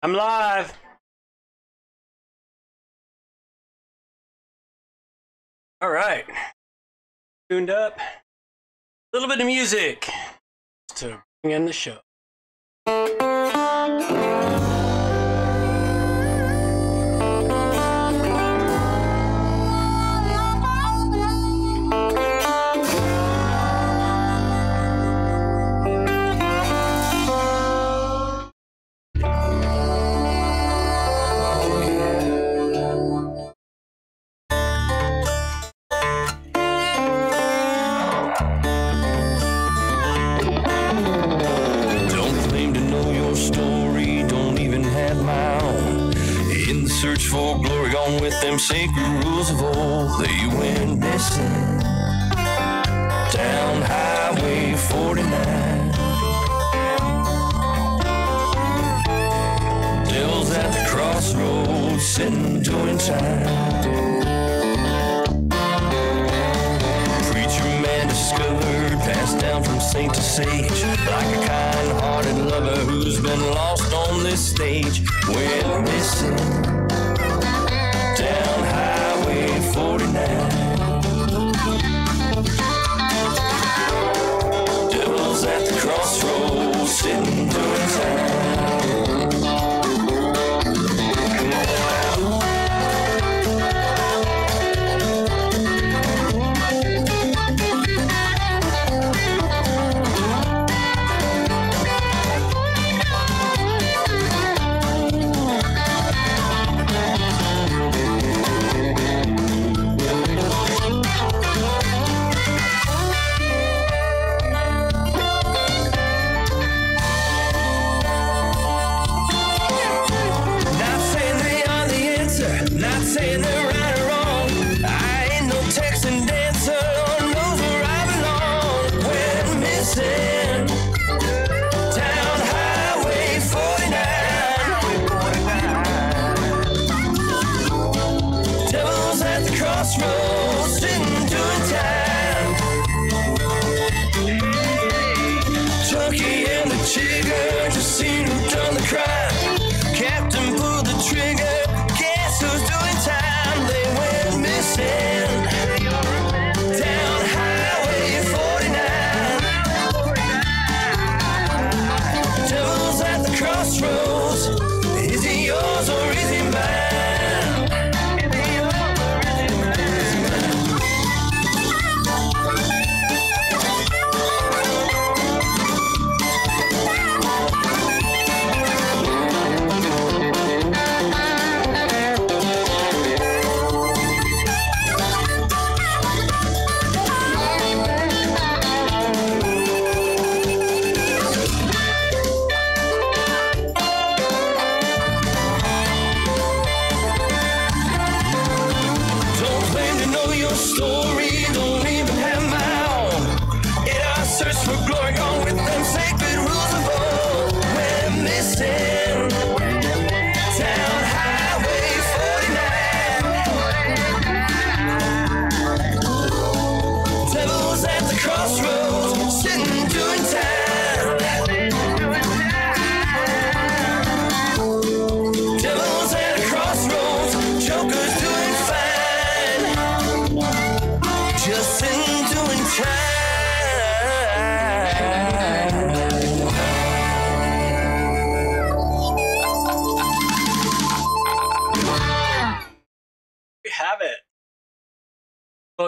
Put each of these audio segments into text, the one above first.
I'm live. All right. Tuned up. A little bit of music to bring in the show. Search for glory, gone with them sacred rules of old. They went missing down Highway 49. Devil's at the crossroads, sitting doing time. Preacher man discovered, passed down from saint to sage, like a kind-hearted lover who's been lost on this stage. Went missing down Highway 49. Devil's at the crossroads, sitting doing time.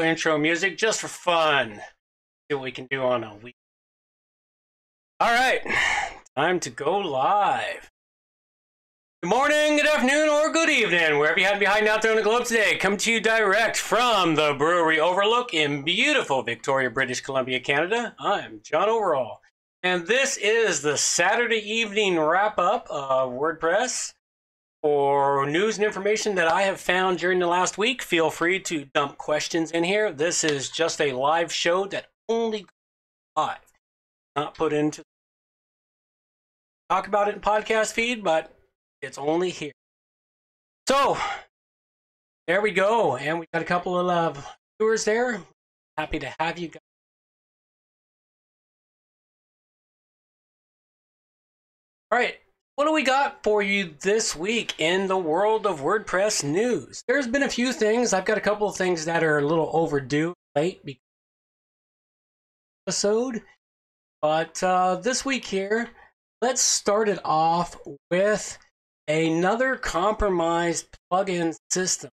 Intro music just for fun. See what we can do on a week. All right, time to go live. Good morning, good afternoon, or good evening, wherever you happen to be hiding out there on the globe today. Come to you direct from the Brewery Overlook in beautiful Victoria, British Columbia, Canada. I'm John Overall, and this is the Saturday evening wrap-up of WordPress. For news and information that I have found during the last week, feel free to dump questions in here. This is just a live show that only goes live, not put into talk about it in podcast feed, but it's only here. So there we go, and we got a couple of viewers there. Happy to have you guys. All right, What do we got for you this week in the world of WordPress news? There's been a few things. I've got a couple of things that are a little overdue, late because episode. But this week here, let's start it off with another compromised plugin system.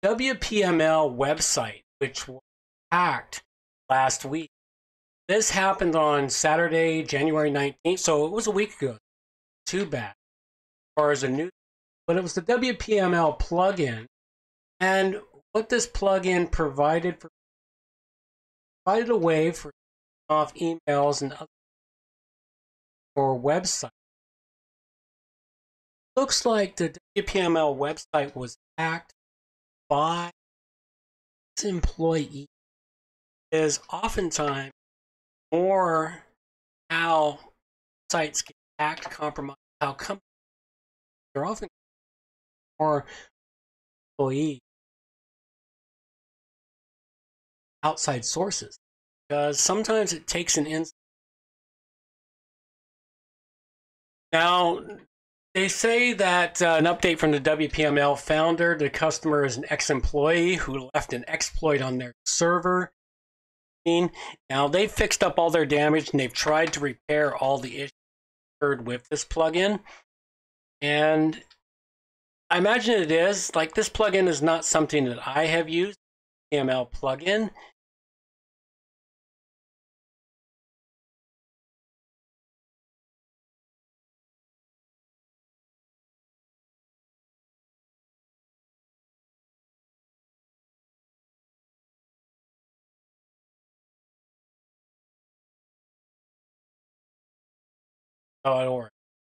WPML website, which was hacked last week. This happened on Saturday, January 19th, so it was a week ago. Too bad as far as a news, but it was the WPML plugin, and what this plugin provided a way for off emails and other or website. Looks like the WPML website was hacked by its employee. Is oftentimes more how sites get hacked, compromised, how companies are often more employee outside sources, because sometimes it takes an insight. Now, they say that an update from the WPML founder, the customer is an ex-employee who left an exploit on their server. Now, they've fixed up all their damage and they've tried to repair all the issues occurred with this plugin. And I imagine it is, like, this plugin is not something that I have used, WPML plugin.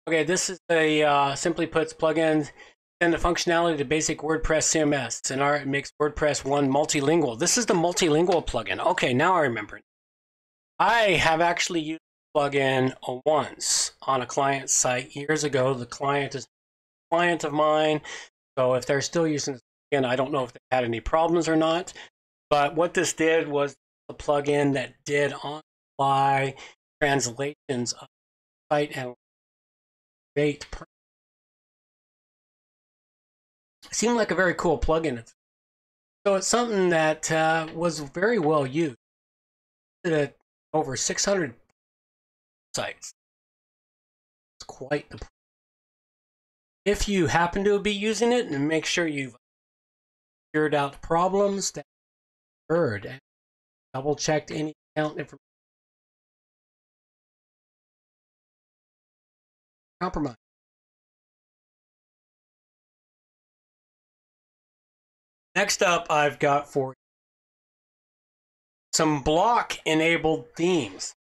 Okay, this is a simply puts plugins and the functionality to basic WordPress CMS. And it makes WordPress 1 multilingual. This is the multilingual plugin. Okay, now I remember. I have actually used the plugin once on a client site years ago. The client is a client of mine, so if they're still using this plugin, I don't know if they had any problems or not. But what this did was a plugin that did on-the-fly translations of site and it seemed like a very cool plugin. So it's something that was very well used. At over 600 sites. It's quite the. If you happen to be using it, and make sure you've figured out the problems that occurred and double checked any account information. Compromise. Next up, I've got for you some block-enabled themes.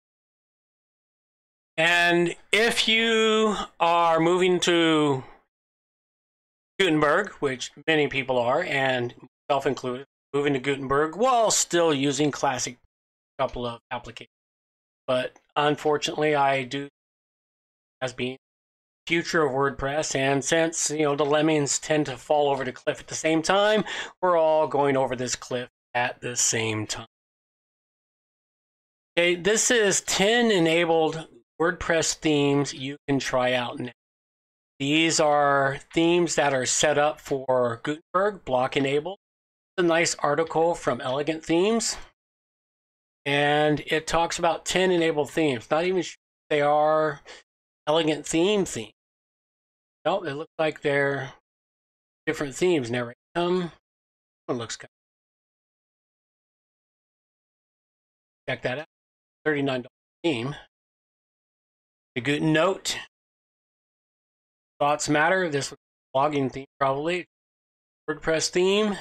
And if you are moving to Gutenberg, which many people are, and myself included, moving to Gutenberg while still using classic couple of applications. But unfortunately, I do as being future of WordPress, and since the lemmings tend to fall over the cliff at the same time, we're all going over this cliff at the same time. Okay, this is 10 enabled WordPress themes you can try out now. These are themes that are set up for Gutenberg, block enabled. It's a nice article from Elegant Themes, and it talks about 10 enabled themes. Not even sure if they are Elegant themes. No, it looks like they're different themes. Narrate them. One looks kind of. Check that out. $39 theme. The Guten Note. Thoughts Matter. This was a blogging theme, probably. WordPress theme.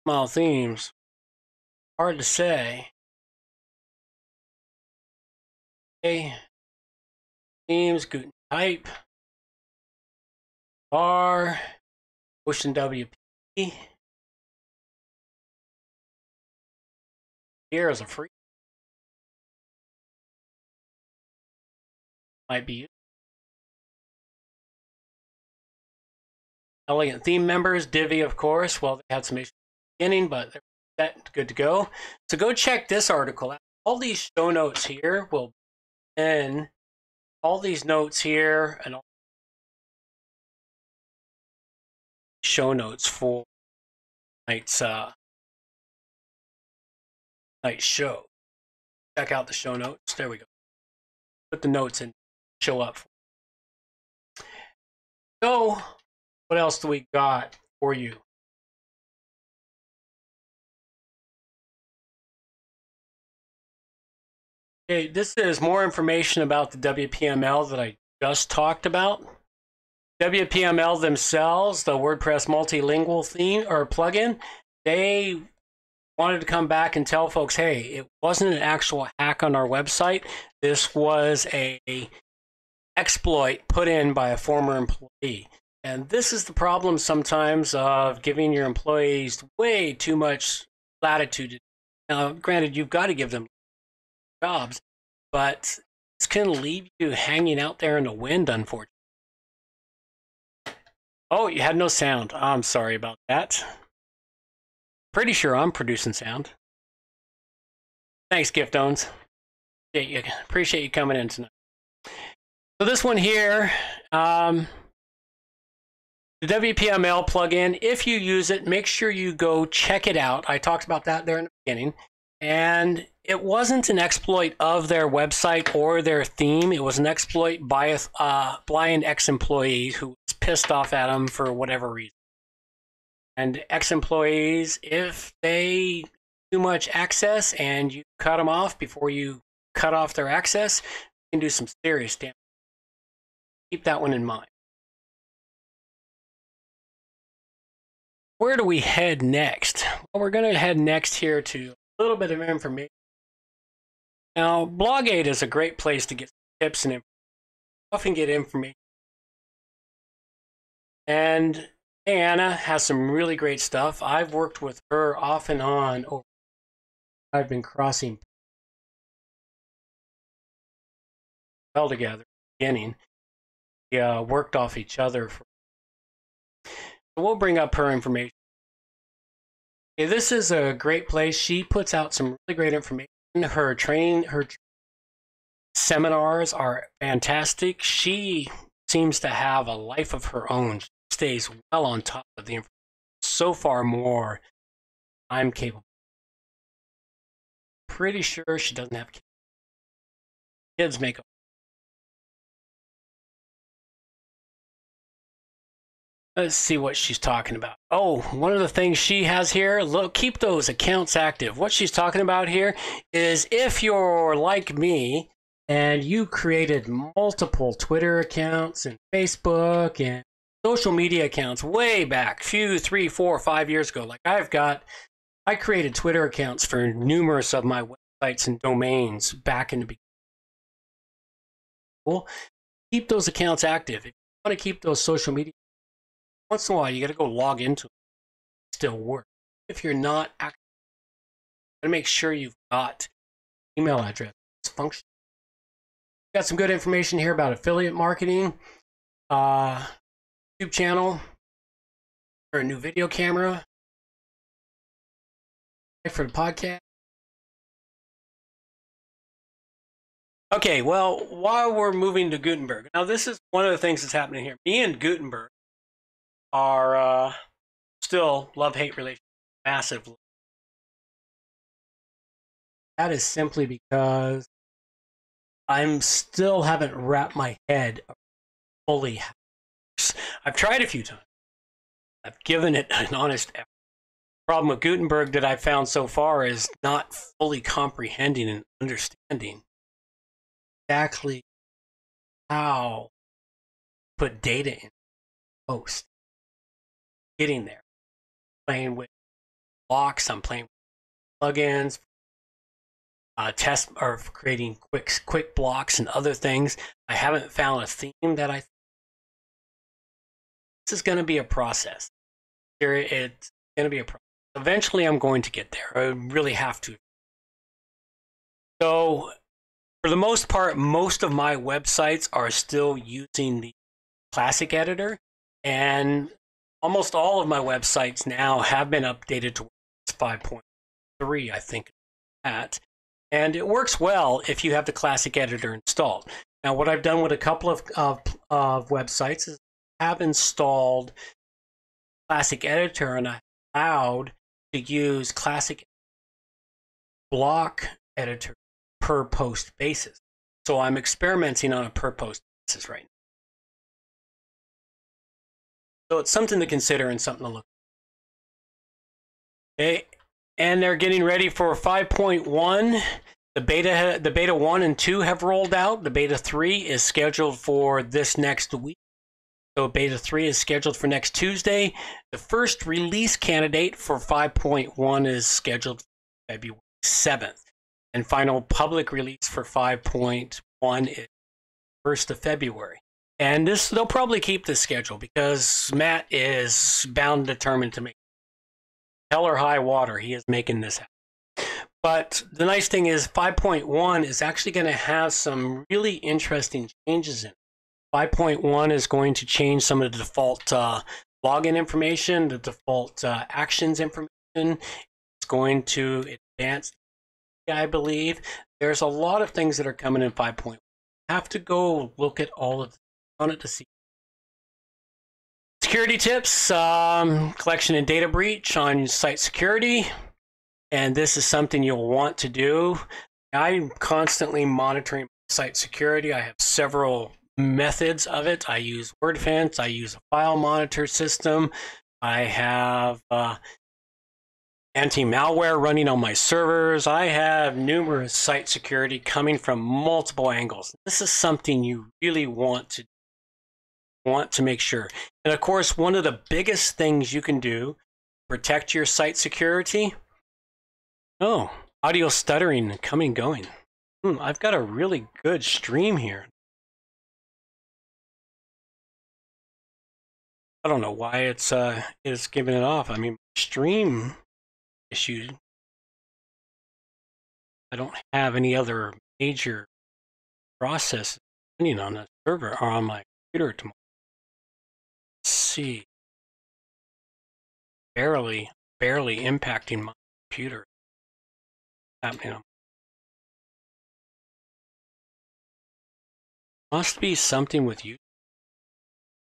Small themes. Hard to say. Okay. Themes, Guten Type. R. Ocean WP. Here is a free. Might be used. elegant theme members. Divi, of course. Well, they had some issues at the beginning, but they're set, good to go. So go check this article out. All these show notes here will be in all these notes here and all show notes for tonight's show. Check out the show notes. There we go. Put the notes in, show up. So, what else do we got for you? Okay, this is more information about the WPML that I just talked about. WPML themselves, the WordPress multilingual theme or plugin, they wanted to come back and tell folks, hey, it wasn't an actual hack on our website. This was a exploit put in by a former employee. And this is the problem sometimes of giving your employees way too much latitude. Now, granted, you've got to give them jobs, but it's going to leave you hanging out there in the wind, unfortunately. Oh, you had no sound. I'm sorry about that. Pretty sure I'm producing sound. Thanks, Gift Owns. Appreciate you coming in tonight. So this one here, the WPML plugin, if you use it, make sure you go check it out. I talked about that there in the beginning. And it wasn't an exploit of their website or their theme. It was an exploit by a blind ex-employee who was pissed off at them for whatever reason. And ex-employees, if they too much access and you cut them off before you cut off their access, you can do some serious damage. Keep that one in mind. Where do we head next? Well, we're going to head next here to a little bit of information. Now, Blog8 is a great place to get tips and information. Often get information. And Anna has some really great stuff. I've worked with her off and on. I've been crossing well together at the beginning. We worked off each other. So we'll bring up her information. Okay, this is a great place. She puts out some really great information. Her seminars are fantastic. She seems to have a life of her own. She stays well on top of the information. So far more I'm capable. Pretty sure she doesn't have kids. Kids make a Let's see what she's talking about. Oh, one of the things she has here, look, keep those accounts active. What she's talking about here is if you're like me and you created multiple Twitter accounts and Facebook and social media accounts way back, 3, 4, 5 years ago. Like I created Twitter accounts for numerous of my websites and domains back in the beginning. Well, keep those accounts active. If you want to keep those social media, once in a while, you got to go log into it. Still work. If you're not active, you got to make sure you've got email address. It's functional. Got some good information here about affiliate marketing, YouTube channel, or a new video camera for the podcast. Okay, well, while we're moving to Gutenberg, now this is one of the things that's happening here. Me and Gutenberg are still love-hate relationship, massive. That is simply because I'm still haven't wrapped my head fully. I've tried a few times. I've given it an honest effort. The problem with Gutenberg that I've found so far is not fully comprehending and understanding exactly how to put data in post. Getting there. Playing with blocks, I'm playing with plugins, test or creating quick blocks and other things. I haven't found a theme that I this is going to be a process. It's going to be a process. Eventually I'm going to get there. I really have to. So for the most part, most of my websites are still using the classic editor, and almost all of my websites now have been updated to 5.3, I think, that. And it works well if you have the classic editor installed. Now, what I've done with a couple of websites is I have installed classic editor and I allowed to use classic block editor per post basis. So I'm experimenting on a per post basis right now. So it's something to consider and something to look at. Okay, and they're getting ready for 5.1. The beta 1 and 2 have rolled out. The beta 3 is scheduled for this next week. So beta 3 is scheduled for next Tuesday. The first release candidate for 5.1 is scheduled for February 7th. And final public release for 5.1 is 1st of February. And they'll probably keep this schedule because Matt is bound and determined to make hell or high water. He is making this happen. But the nice thing is 5.1 is actually going to have some really interesting changes in it. 5.1 is going to change some of the default login information, the default actions information. It's going to advance, I believe. There's a lot of things that are coming in 5.1. Have to go look at all of on it to see. Security tips, collection and data breach on site security. And this is something you'll want to do. I'm constantly monitoring site security. I have several methods of it. I use WordFence. I use a file monitor system. I have anti-malware running on my servers. I have numerous site security coming from multiple angles. This is something you really want to make sure. And of course, one of the biggest things you can do to protect your site security. Oh, audio stuttering and coming and going. I've got a really good stream here. I don't know why it's giving it off. I mean, stream issue. I don't have any other major process running on the server or on my computer tomorrow. Let's see. Barely impacting my computer. Happening. Must be something with you.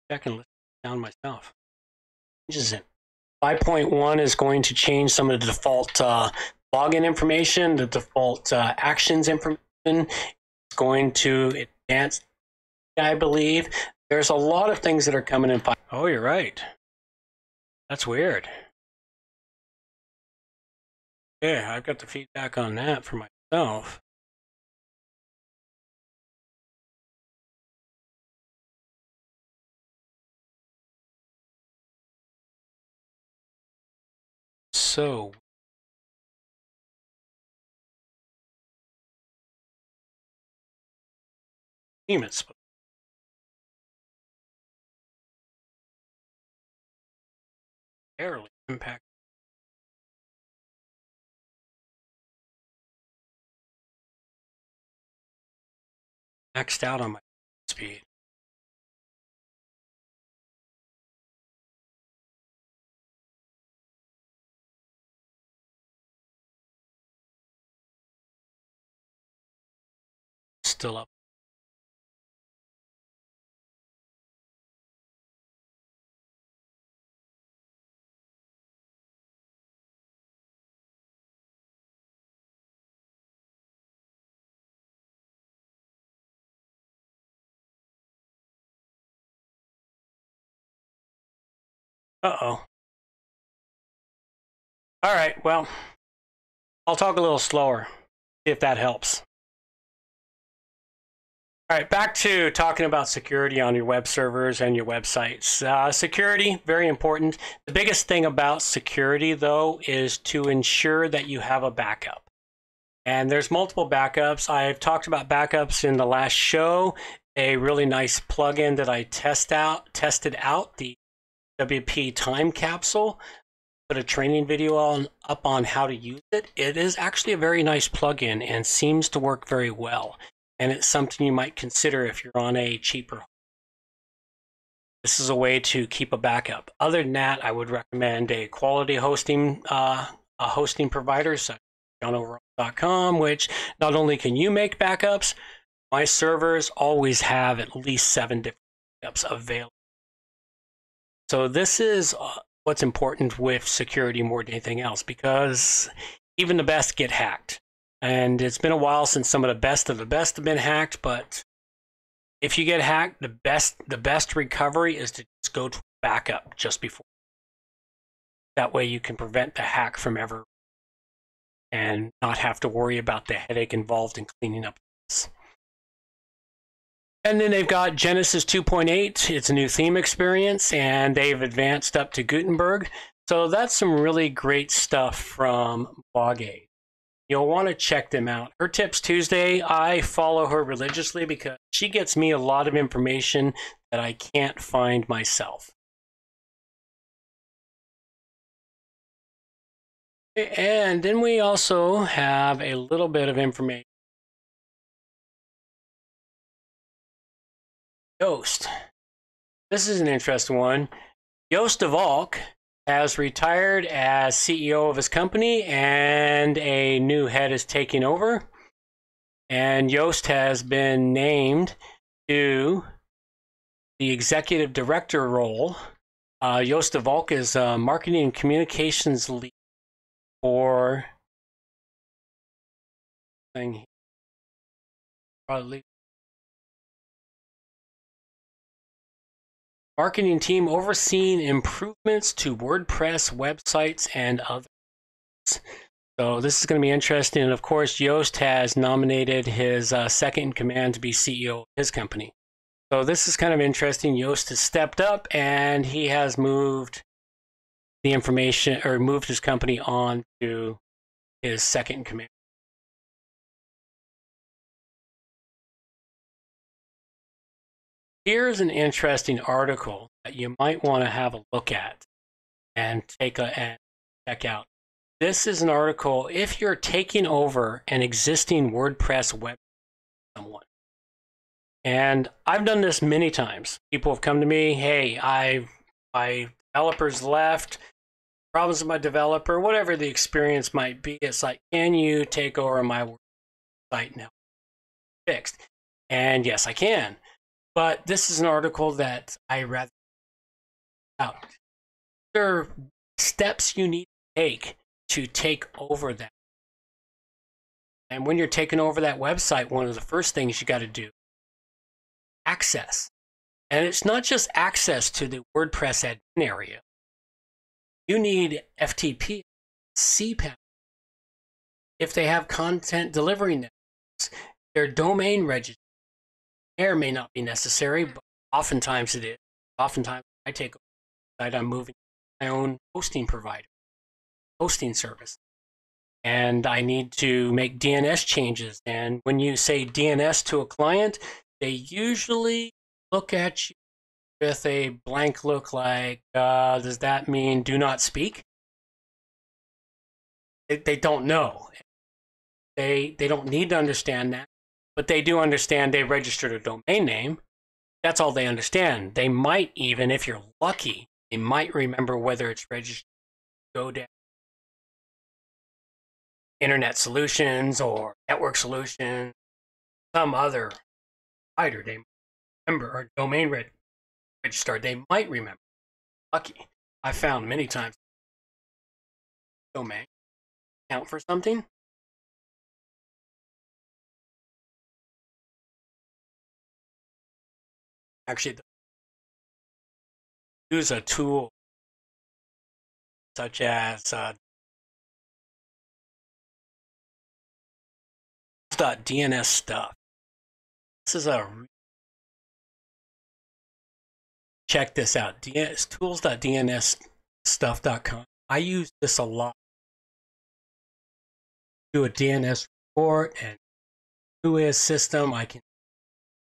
Check and listen down myself. Changes it. 5.1 is going to change some of the default login information, the default actions information. It's going to advance, I believe. There's a lot of things that are coming in. Oh, you're right. That's weird. Yeah, I've got the feedback on that for myself. So it's barely impact. Maxed out on my speed. Still up. Uh-oh. All right, well, I'll talk a little slower, see if that helps. All right, back to talking about security on your web servers and your websites. Security, very important. The biggest thing about security, though, is to ensure that you have a backup. And there's multiple backups. I've talked about backups in the last show. A really nice plugin that I tested out, the WP time capsule. Put a training video up on how to use it. It is actually a very nice plugin and seems to work very well. And it's something you might consider if you're on a cheaper. This is a way to keep a backup. Other than that, I would recommend a quality hosting hosting provider such as jonoverall.com, which not only can you make backups, my servers always have at least 7 different backups available. So this is what's important with security more than anything else, because even the best get hacked. And it's been a while since some of the best have been hacked, but if you get hacked, the best recovery is to just go to backup just before. That way you can prevent the hack from ever and not have to worry about the headache involved in cleaning up this. And then they've got Genesis 2.8. It's a new theme experience, and they've advanced up to Gutenberg. So that's some really great stuff from Blogaid. You'll want to check them out. Her Tips Tuesday, I follow her religiously because she gets me a lot of information that I can't find myself. And then we also have a little bit of information. Joost. This is an interesting one. Joost de Valk has retired as CEO of his company, and a new head is taking over. And Joost has been named to the executive director role. Joost de Valk is marketing and communications lead for marketing team overseeing improvements to WordPress websites and others. So this is going to be interesting. And of course, Joost has nominated his second in command to be CEO of his company. So this is kind of interesting. Joost has stepped up and he has moved the information, or moved his company on to his second in command. Here's an interesting article that you might want to have a look at and check out. This is an article if you're taking over an existing WordPress website for someone. And I've done this many times. People have come to me, hey, my developer's left, problems with my developer, whatever the experience might be. It's like, can you take over my website now? Fixed. And yes, I can. But this is an article that I rather out. There are steps you need to take over that. And when you're taking over that website, one of the first things you got to do, access. And it's not just access to the WordPress admin area. You need FTP, CPAN. If they have content delivery networks, their domain registry may may not be necessary, but oftentimes it is. Oftentimes I take over, I'm moving to my own hosting provider, hosting service, and I need to make DNS changes. And when you say DNS to a client, they usually look at you with a blank look like, does that mean do not speak? They don't know. They don't need to understand that. But they do understand they registered a domain name. That's all they understand. They might even, if you're lucky, they might remember whether it's registered GoDaddy, Internet Solutions, or Network Solutions, some other provider they might remember, or domain register they might remember. Lucky. I found many times domain account for something. Actually, use a tool such as .dns stuff. This is check this out. tools.dnsstuff.com. I use this a lot. Do a DNS report and WHOIS system. I can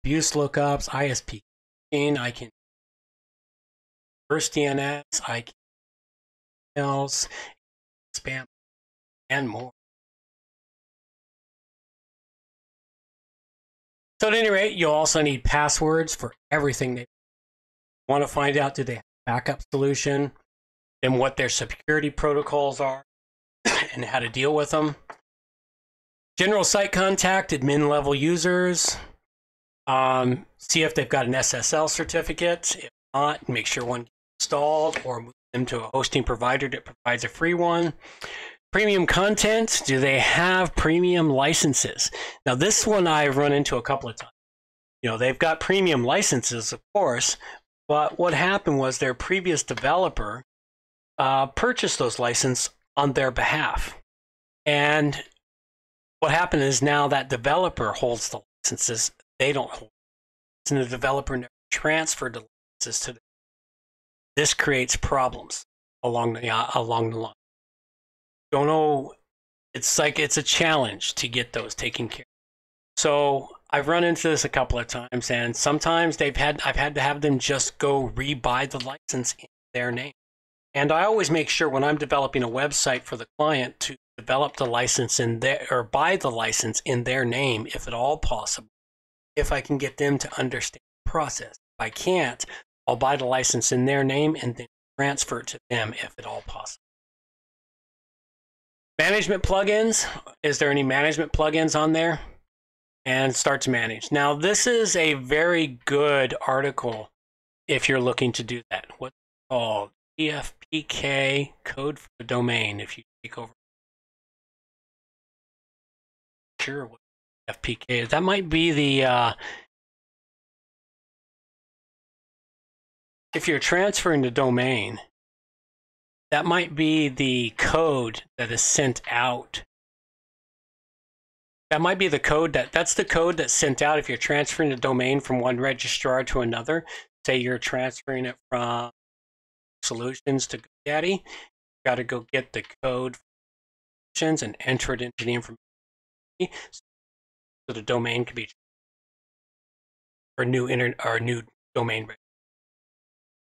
abuse lookups, ISP. I can first DNS, I can emails, spam, and more. So at any rate, you'll also need passwords for everything. Want to find out, do they have a backup solution, and what their security protocols are, and how to deal with them. General site contact, admin level users. See if they've got an SSL certificate. If not, make sure one gets installed, or move them to a hosting provider that provides a free one. Premium content, do they have premium licenses? Now, this one I've run into a couple of times. You know, they've got premium licenses, of course, but what happened was their previous developer purchased those licenses on their behalf. And what happened is now that developer holds the licenses, they don't hold them. And the developer never transferred the licenses to them. This creates problems along the line. Don't know, it's like it's a challenge to get those taken care of. So I've run into this a couple of times, and sometimes I've had to have them just go rebuy the license in their name. And I always make sure when I'm developing a website for the client to develop the license in their, or buy the license in their name, if at all possible, if I can get them to understand the process. If I can't, I'll buy the license in their name and then transfer it to them if at all possible. Management plugins. Is there any management plugins on there? And start to manage. Now, this is a very good article if you're looking to do that. What's it called? EFPK code for the domain. If you take over. Sure, what FPK is. That might be the if you're transferring the domain, that might be the code that is sent out. That might be the code that's the code that's sent out if you're transferring the domain from one registrar to another. Say you're transferring it from Solutions to GoDaddy. You got to go get the code and enter it into the information so the domain can be or new domain.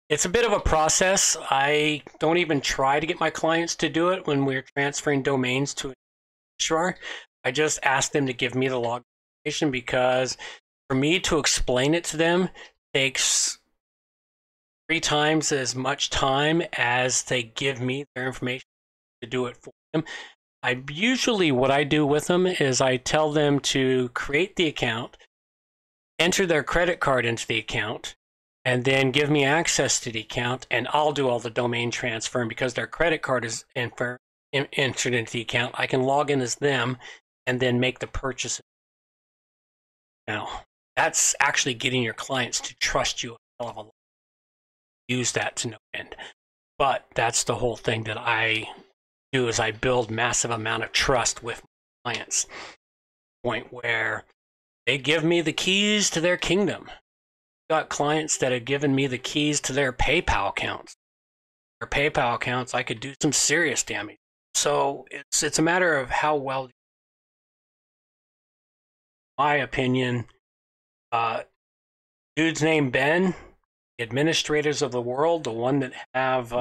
It's a bit of a process. I don't even try to get my clients to do it when we're transferring domains to a registrar. I just ask them to give me the log information, because for me to explain it to them takes 3 times as much time as they give me their information to do it for them. What I do with them is I tell them to create the account, enter their credit card into the account, and then give me access to the account, and I'll do all the domain transfer. And because their credit card is entered into the account, I can log in as them and then make the purchase. Now, that's actually getting your clients to trust you a hell of a lot. Use that to no end. But that's the whole thing that I do, is I build massive amount of trust with my clients. Point where they give me the keys to their kingdom. I've got clients that have given me the keys to their PayPal accounts. Their PayPal accounts, I could do some serious damage. So it's a matter of how well. My opinion, dude's name Ben, the administrators of the world, the one that have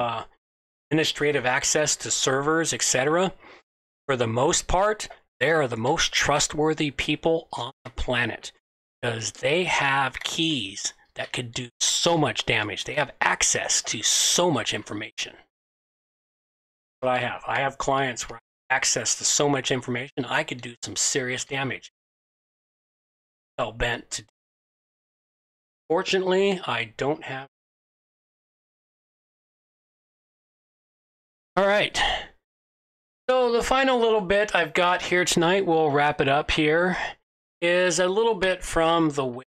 administrative access to servers, etc. For the most part, they are the most trustworthy people on the planet, because they have keys that could do so much damage. They have access to so much information. But I have clients where I have access to so much information, I could do some serious damage. Hell bent to. Fortunately, I don't have. All right. So the final little bit I've got here tonight, we'll wrap it up here, is a little bit from the WIP.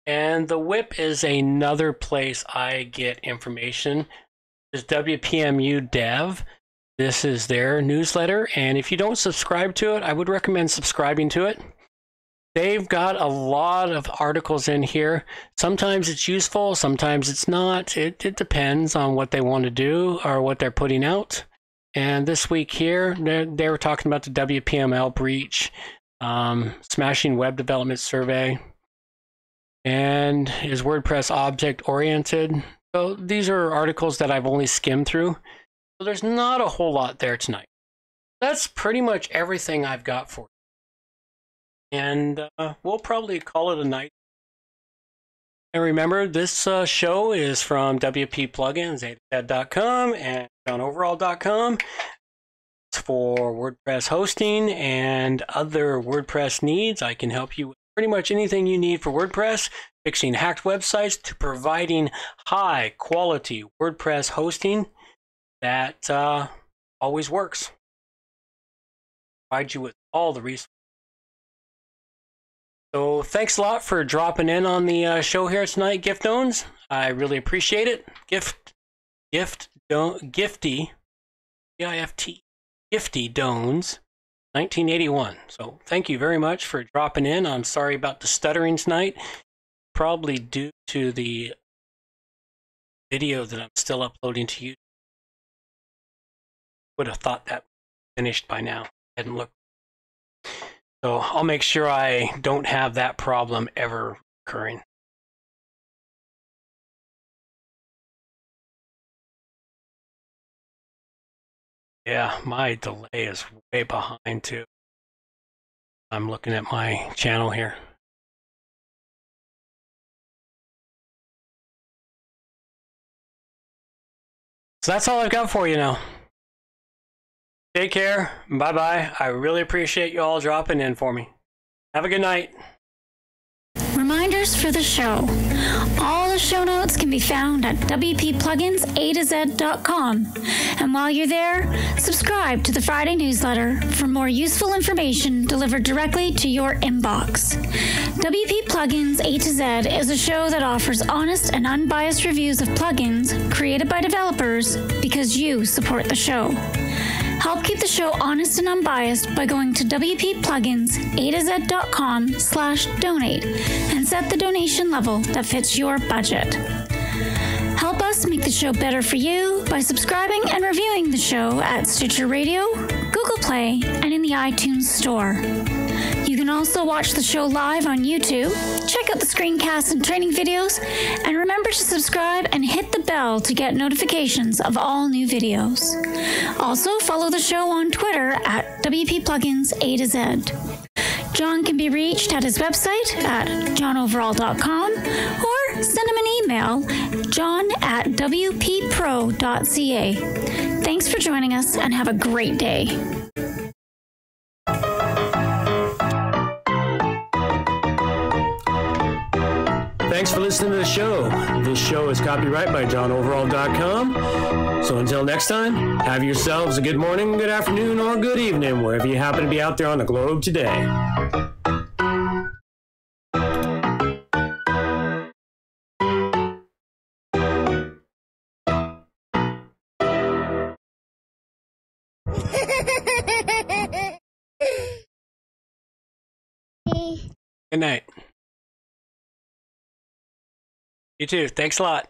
And the WIP is another place I get information. It's WPMU Dev. This is their newsletter, and if you don't subscribe to it, I would recommend subscribing to it. They've got a lot of articles in here. Sometimes it's useful, sometimes it's not. It depends on what they want to do or what they're putting out. And this week here, they were talking about the WPML breach, smashing web development survey, and is WordPress object-oriented? So these are articles that I've only skimmed through. So there's not a whole lot there tonight. That's pretty much everything I've got for you. And we'll probably call it a night. And remember, this show is from WP Plugins, AtoZ.com and JohnOverall.com. It's for WordPress hosting and other WordPress needs. I can help you with pretty much anything you need for WordPress, fixing hacked websites to providing high quality WordPress hosting that always works. Provide you with all the resources. So thanks a lot for dropping in on the show here tonight, Gift Owns. I really appreciate it. Gifty, G-I-F-T, Gifty Dones, 1981. So thank you very much for dropping in. I'm sorry about the stuttering tonight. Probably due to the video that I'm still uploading to you. Would have thought that finished by now. Hadn't looked. So I'll make sure I don't have that problem ever occurring. Yeah, my delay is way behind too. I'm looking at my channel here. So that's all I've got for you now. Take care. Bye-bye. I really appreciate you all dropping in for me. Have a good night. Reminders for the show. All the show notes can be found at WPPlugins.com. And while you're there, subscribe to the Friday newsletter for more useful information delivered directly to your inbox. WP Plugins A to Z is a show that offers honest and unbiased reviews of plugins created by developers because you support the show. Help keep the show honest and unbiased by going to WPPluginsAtoZ.com/donate and set the donation level that fits your budget. Help us make the show better for you by subscribing and reviewing the show at Stitcher Radio, Google Play, and in the iTunes Store. You can also watch the show live on YouTube, check out the screencasts and training videos, and remember to subscribe and hit the bell to get notifications of all new videos. Also, follow the show on Twitter at WPPluginsAtoZ. John can be reached at his website at johnoverall.com or send him an email, john@wppro.ca. Thanks for joining us and have a great day. Thanks for listening to the show. This show is copyright by johnoverall.com. So until next time, have yourselves a good morning, good afternoon, or good evening, wherever you happen to be out there on the globe today. Good night. You too. Thanks a lot.